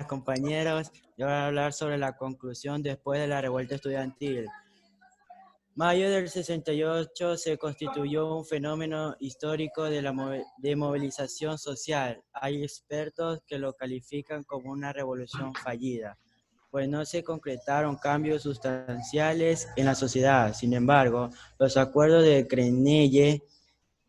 compañeros. Yo voy a hablar sobre la conclusión después de la revuelta estudiantil. Mayo del 68 se constituyó un fenómeno histórico de movilización social. Hay expertos que lo califican como una revolución fallida, pues no se concretaron cambios sustanciales en la sociedad. Sin embargo, los acuerdos de Grenelle,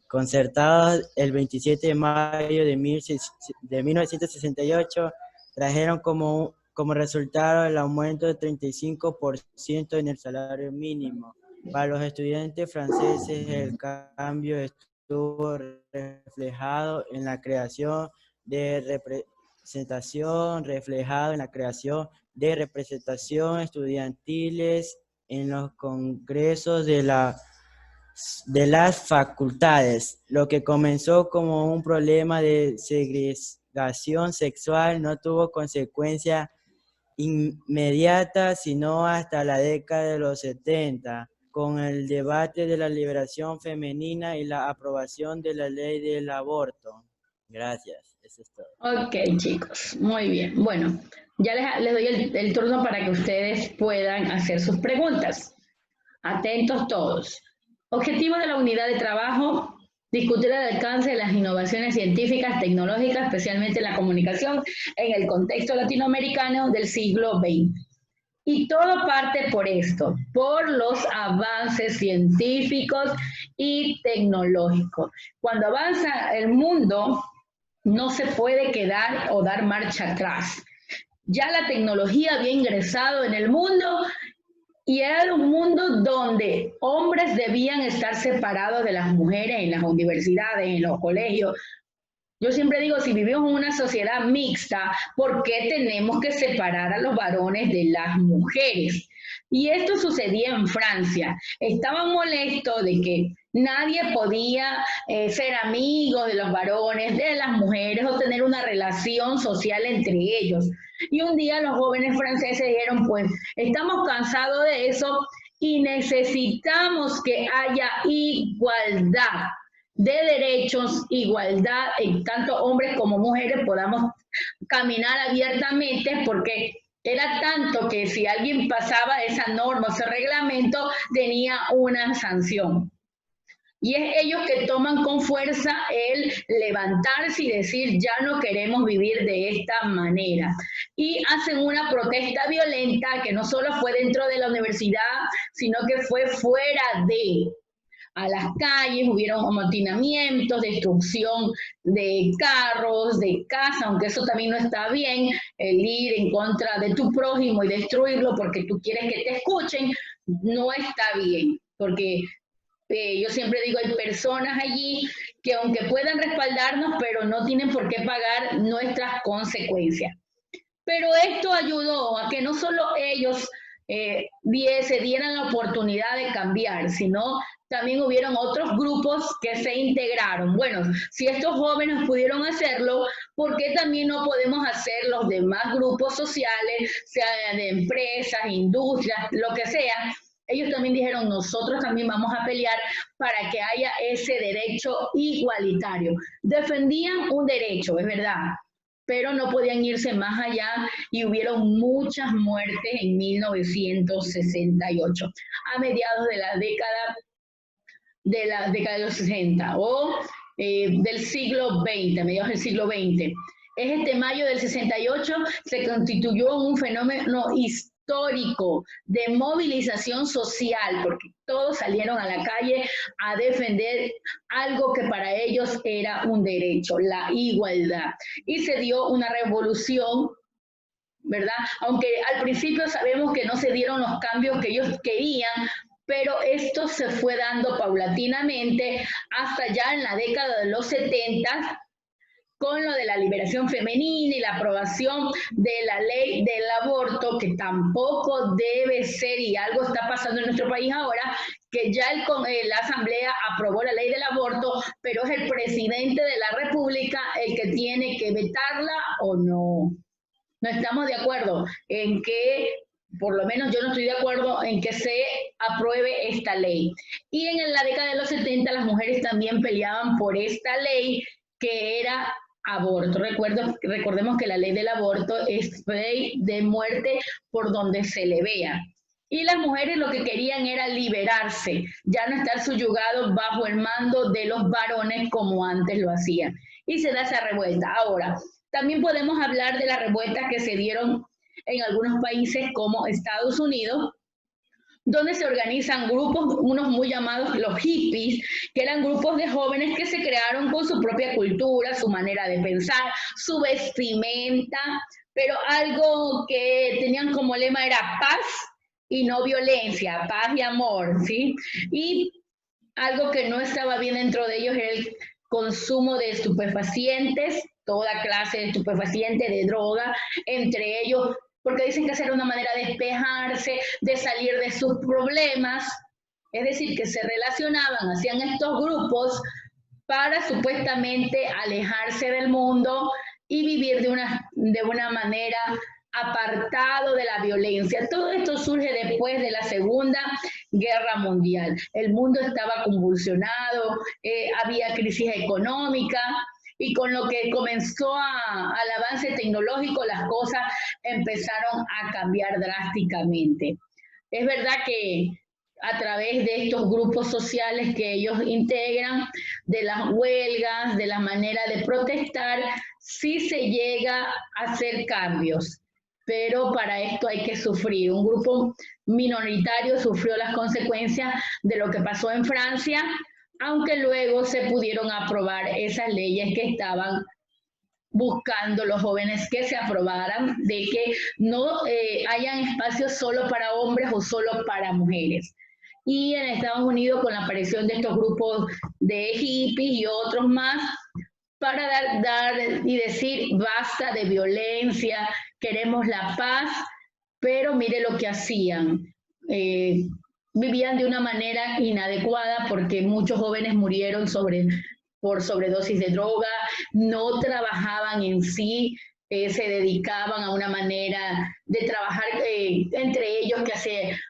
concertados el 27 de mayo de 1968, trajeron como resultado el aumento del 35% en el salario mínimo. Para los estudiantes franceses, el cambio estuvo reflejado en la creación de representación estudiantiles en los congresos de las facultades. Lo que comenzó como un problema de segregación sexual no tuvo consecuencia inmediata, sino hasta la década de los 70, con el debate de la liberación femenina y la aprobación de la ley del aborto. Gracias, eso es todo. Ok, chicos, muy bien. Bueno, ya les doy el turno para que ustedes puedan hacer sus preguntas. Atentos todos. Objetivos de la unidad de trabajo: discutir el alcance de las innovaciones científicas, tecnológicas, especialmente en la comunicación, en el contexto latinoamericano del siglo XX. Y todo parte por esto, por los avances científicos y tecnológicos. Cuando avanza el mundo, no se puede quedar o dar marcha atrás. Ya la tecnología había ingresado en el mundo y era un mundo donde hombres debían estar separados de las mujeres en las universidades, en los colegios. Yo siempre digo, si vivimos en una sociedad mixta, ¿por qué tenemos que separar a los varones de las mujeres? Y esto sucedía en Francia. Estaban molestos de que nadie podía ser amigo de los varones, de las mujeres o tener una relación social entre ellos. Y un día los jóvenes franceses dijeron, pues estamos cansados de eso y necesitamos que haya igualdad de derechos, igualdad en tanto hombres como mujeres podamos caminar abiertamente, porque era tanto que si alguien pasaba esa norma, ese reglamento, tenía una sanción. Y es ellos que toman con fuerza el levantarse y decir, ya no queremos vivir de esta manera. Y hacen una protesta violenta que no solo fue dentro de la universidad, sino que fue fuera de... A las calles, hubieron amotinamientos, destrucción de carros, de casas, aunque eso también no está bien, el ir en contra de tu prójimo y destruirlo porque tú quieres que te escuchen, no está bien, porque yo siempre digo, hay personas allí que aunque puedan respaldarnos, pero no tienen por qué pagar nuestras consecuencias. Pero esto ayudó a que no solo ellos se dieran la oportunidad de cambiar, sino también hubieron otros grupos que se integraron. Bueno, si estos jóvenes pudieron hacerlo, ¿por qué también no podemos hacer los demás grupos sociales, sea de empresas, industrias, lo que sea? Ellos también dijeron, nosotros también vamos a pelear para que haya ese derecho igualitario. Defendían un derecho, es verdad, pero no podían irse más allá y hubieron muchas muertes en 1968, a mediados de la década de los 60 o del siglo XX, a mediados del siglo XX. Es este mayo del 68 se constituyó un fenómeno histórico de movilización social, porque todos salieron a la calle a defender algo que para ellos era un derecho, la igualdad. Y se dio una revolución, ¿verdad? Aunque al principio sabemos que no se dieron los cambios que ellos querían, pero esto se fue dando paulatinamente hasta ya en la década de los 70, con lo de la liberación femenina y la aprobación de la ley del aborto, que tampoco debe ser, y algo está pasando en nuestro país ahora, que ya la Asamblea aprobó la ley del aborto, pero es el presidente de la República el que tiene que vetarla o no. No estamos de acuerdo en que, por lo menos yo no estoy de acuerdo en que se apruebe esta ley. Y en la década de los 70 las mujeres también peleaban por esta ley que era aborto. Recordemos que la ley del aborto es ley de muerte por donde se le vea. Y las mujeres lo que querían era liberarse, ya no estar subyugados bajo el mando de los varones como antes lo hacían. Y se da esa revuelta. Ahora, también podemos hablar de las revueltas que se dieron en algunos países como Estados Unidos, donde se organizan grupos, unos muy llamados los hippies, que eran grupos de jóvenes que se crearon con su propia cultura, su manera de pensar, su vestimenta, pero algo que tenían como lema era paz y no violencia, paz y amor, ¿sí? Y algo que no estaba bien dentro de ellos era el consumo de estupefacientes, toda clase de estupefacientes, de droga, entre ellos, porque dicen que esa era una manera de despejarse, de salir de sus problemas, es decir, que se relacionaban, hacían estos grupos para supuestamente alejarse del mundo y vivir de una manera apartado de la violencia. Todo esto surge después de la Segunda Guerra Mundial. El mundo estaba convulsionado, había crisis económica, y con lo que comenzó al avance tecnológico, las cosas empezaron a cambiar drásticamente. Es verdad que a través de estos grupos sociales que ellos integran, de las huelgas, de la manera de protestar, sí se llega a hacer cambios, pero para esto hay que sufrir. Un grupo minoritario sufrió las consecuencias de lo que pasó en Francia, aunque luego se pudieron aprobar esas leyes que estaban buscando los jóvenes que se aprobaran, de que no hayan espacios solo para hombres o solo para mujeres. Y en Estados Unidos, con la aparición de estos grupos de hippies y otros más, para dar y decir basta de violencia, queremos la paz, pero mire lo que hacían. Vivían de una manera inadecuada porque muchos jóvenes murieron por sobredosis de droga, no trabajaban en sí, se dedicaban a una manera de trabajar entre ellos,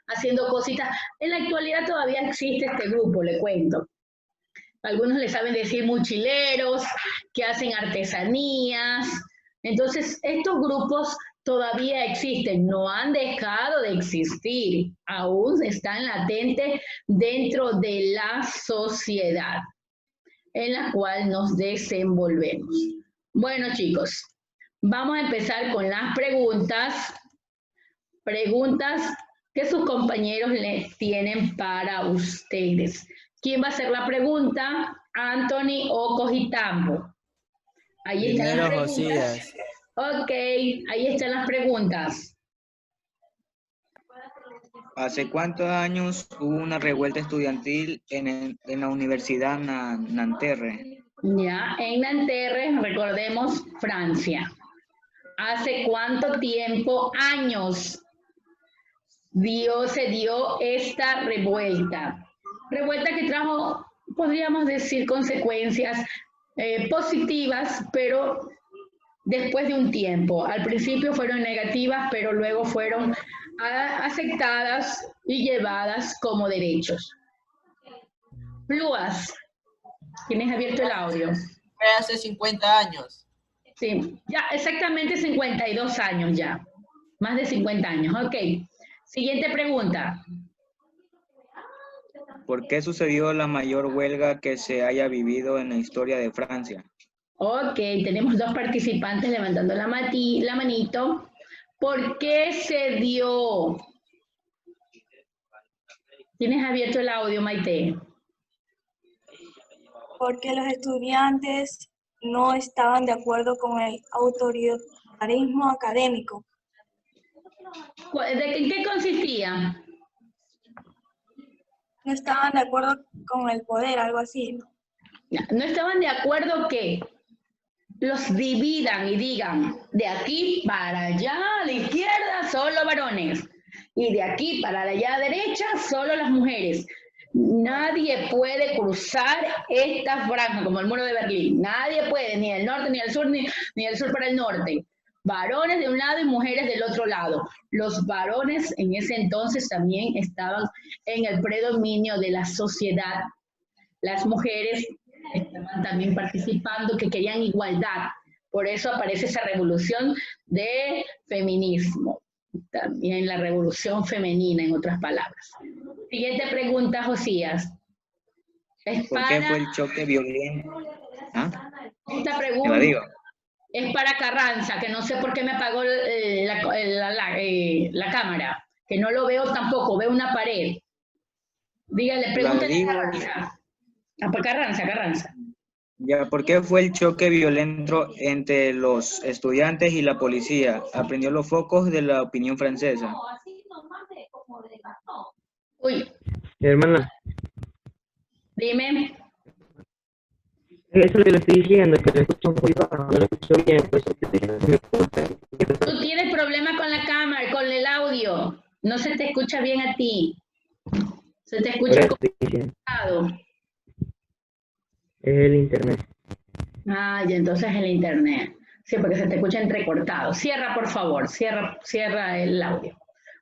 haciendo cositas. En la actualidad todavía existe este grupo, le cuento. Algunos le saben decir mochileros, que hacen artesanías. Entonces, estos grupos todavía existen, no han dejado de existir, aún están latentes dentro de la sociedad en la cual nos desenvolvemos. Bueno, chicos, vamos a empezar con las preguntas que sus compañeros les tienen para ustedes. ¿Quién va a hacer la pregunta? ¿Anthony o Cojitambo? Ahí están las preguntas. Josías. Ok, ahí están las preguntas. ¿Hace cuántos años hubo una revuelta estudiantil en la Universidad Nanterre? Ya, en Nanterre, recordemos, Francia. ¿Hace cuánto tiempo, años, se dio esta revuelta? Revuelta que trajo, podríamos decir, consecuencias positivas, pero después de un tiempo. Al principio fueron negativas, pero luego fueron aceptadas y llevadas como derechos. Pluas, ¿tienes abierto el audio? Hace 50 años. Sí, ya exactamente 52 años ya. Más de 50 años, ok. Siguiente pregunta. ¿Por qué sucedió la mayor huelga que se haya vivido en la historia de Francia? Ok, tenemos dos participantes levantando la manito. ¿Por qué se dio? ¿Tienes abierto el audio, Maite? Porque los estudiantes no estaban de acuerdo con el autoritarismo académico. ¿En qué consistía? No estaban de acuerdo con el poder, algo así. No estaban de acuerdo que los dividan y digan, de aquí para allá a la izquierda solo varones y de aquí para allá a la derecha solo las mujeres. Nadie puede cruzar esta franja como el muro de Berlín. Nadie puede, ni del norte ni del sur, ni del sur para el norte. Varones de un lado y mujeres del otro lado. Los varones en ese entonces también estaban en el predominio de la sociedad. Las mujeres estaban también participando, que querían igualdad. Por eso aparece esa revolución de feminismo. También la revolución femenina, en otras palabras. Siguiente pregunta, Josías. Es ¿Por qué para, fue el choque violento? ¿Ah? esta ¿Me la pregunta digo? es para Carranza, que no sé por qué me apagó la cámara, que no lo veo tampoco, veo una pared. Dígale, La pregúntale a digo. Carranza. Ah, pues Carranza. Ya, ¿por qué fue el choque violento entre los estudiantes y la policía? Aprendió los focos de la opinión francesa. Uy, Hermana, dime. eso es lo que le estoy diciendo, que lo escucho muy bajo, no lo escucho bien, pues Tú tienes problema con la cámara, con el audio. No se te escucha bien a ti. Se te por escucha eso estoy diciendo, cortado. es el internet. Ah, y entonces el internet. Sí, porque se te escucha entrecortado. Cierra, por favor, cierra el audio.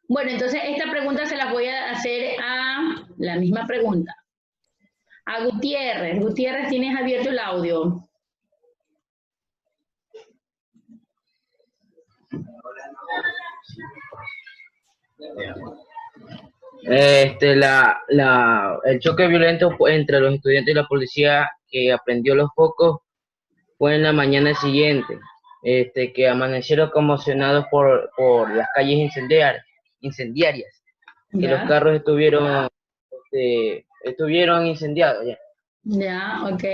Bueno, entonces esta pregunta se la voy a hacer a la misma pregunta. A Gutiérrez. Gutiérrez, ¿tienes abierto el audio? El choque violento entre los estudiantes y la policía que aprendió los focos fue en la mañana siguiente, que amanecieron conmocionados por las calles incendiarias, que los Ya, carros estuvieron incendiados ya. ya, ok.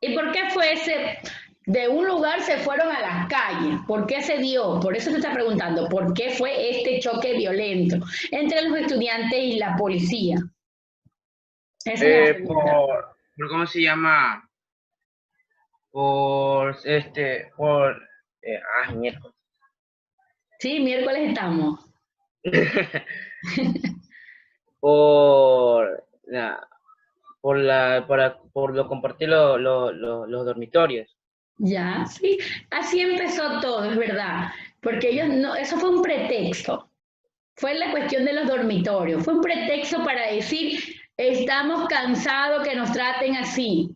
¿Y por qué fue de un lugar se fueron a las calles? ¿Por qué se dio? Por eso te está preguntando, ¿por qué fue este choque violento entre los estudiantes y la policía? Esa es la pregunta. por ¿cómo se llama? Miércoles. Sí, miércoles estamos. por la, por lo compartir los dormitorios. Ya, sí, así empezó todo, es verdad, porque ellos no, eso fue un pretexto, fue la cuestión de los dormitorios, fue un pretexto para decir, estamos cansados que nos traten así.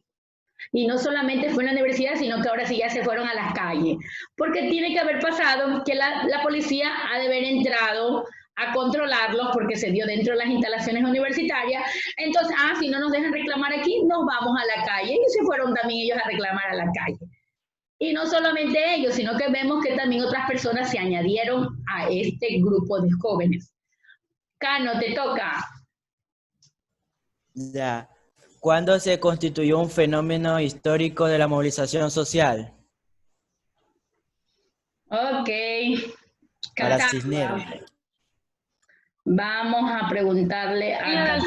Y no solamente fue en la universidad, sino que ahora sí ya se fueron a las calles. Porque tiene que haber pasado que la policía ha de haber entrado a controlarlos porque se dio dentro de las instalaciones universitarias. Entonces, si no nos dejan reclamar aquí, nos vamos a la calle. Y se fueron también ellos a reclamar a la calle. Y no solamente ellos, sino que vemos que también otras personas se añadieron a este grupo de jóvenes. Cano, te toca. Ya. ¿Cuándo se constituyó un fenómeno histórico de la movilización social? Ok. Para Catagua. Cisneros. Vamos a preguntarle a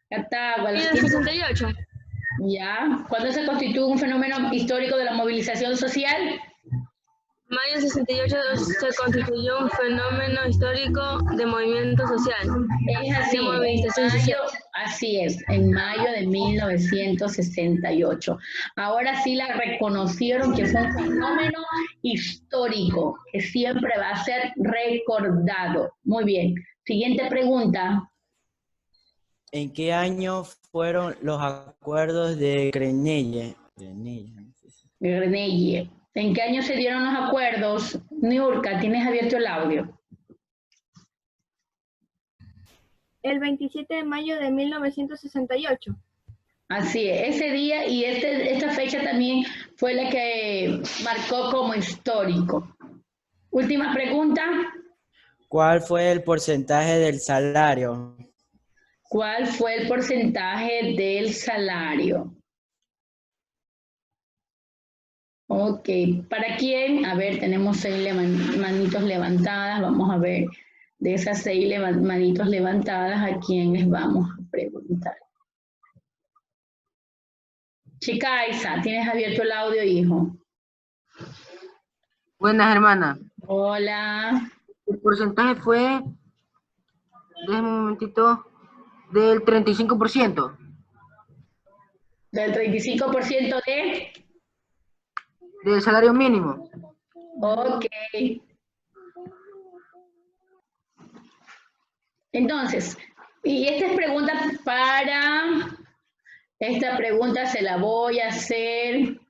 Catagua. ¿Y el 68? Ya. ¿Cuándo se constituye un fenómeno histórico de la movilización social? Mayo 68 se constituyó un fenómeno histórico de movimiento social. Es así, De movilización social. así es, en mayo de 1968. Ahora sí la reconocieron que fue un fenómeno histórico, que siempre va a ser recordado. Muy bien. Siguiente pregunta. ¿En qué año fueron los acuerdos de Grenelle? Grenelle. ¿En qué año se dieron los acuerdos? Niurka, ¿tienes abierto el audio? El 27 de mayo de 1968. Así es, ese día y esta fecha también fue la que marcó como histórico. Última pregunta. ¿Cuál fue el porcentaje del salario? ¿Cuál fue el porcentaje del salario? Ok, ¿para quién? A ver, tenemos 6 manitos levantadas. Vamos a ver, de esas 6 manitos levantadas, ¿a quién les vamos a preguntar? Chica Isa, ¿tienes abierto el audio, hijo? Buenas, hermana. Hola. El porcentaje fue, déjame un momentito, del 35%. Del 35% de... Del salario mínimo. Ok. Entonces, y esta es pregunta para... Esta pregunta se la voy a hacer